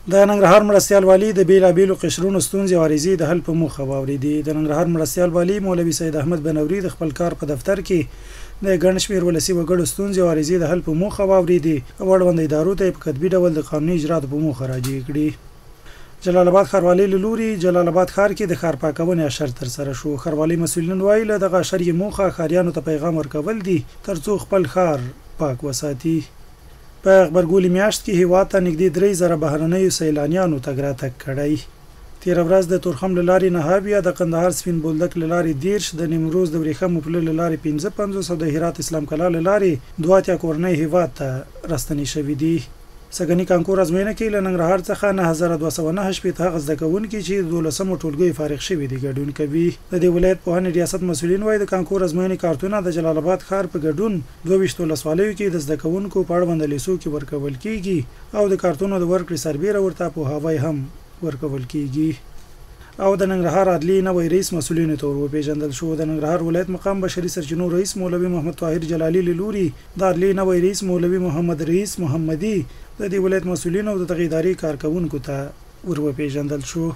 د ننګرهار مرستیال والي د بیلابیلو قشرونو ستونزې او عریضې د حل په موخه واورېدې. د ننګرهار مرستیال والي مولوي سید احمد بنوري د خپل کار په دفتر کې د ګڼ شمېر ولسي وګړو ستونزې او عریضې د حل په موخه واورېدې او اړوند ادارو ته یې په کتبي ډول د قانوني اجراتو په موخه راجع کړي. جلال آباد ښاروالۍ له لوري جلال آباد ښار کې د ښار پاکونې اشر ترسره شو. ښاروالۍ مسؤلین وایي له دغه اشر یې موخه ښاریانو ته پیغام ورکول دي ترڅو خپل ښار پاک وساتي. په غبرګولي میاشت کې هیواد ته نږدې 3000 بهرنیو سیلانیانو تګ راتګ کړی. تېره ورځ د تورخم له لارې 9 بیا د قندهار سپین بولدک له لارې 10 د نیمروز د ورېښمو پله له لارې 55 او د هرات اسلام کلا له لارې 2 کورنۍ هیواد ته راستنې شوي دي. سږني کانکور ازموینه کې له ننګرهار څخه 9209 شپېته هغه زده کوونکي چې 12مو ټولګیو فارغ شوي دي ګډون کوي. د دې ولایت پوهنې ریاست مسؤلین وایي د کانکور ازموینې کارتونه د جلال آباد ښار په ګډون 22 ولسوالیو کې د زده کوونکو په اړوند لیسو کې ورکول کیږي او د کارتونو د ورکړې سربیره ورته پوهاوی هم ورکول کیږي. او د ننګرهار عدلیې نوی رئیس مسؤلینو ته وپېژندل شو. د ننګرهار ولایت مقام بشري سرچینو رئیس مولوي محمد طاهر جلالي له لوري د عدلیې نوی رئیس مولوي محمد رئیس محمدي د دې ولایت مسؤلینو او د دغې ادارې کارکوونکو ته وپېژندل شو.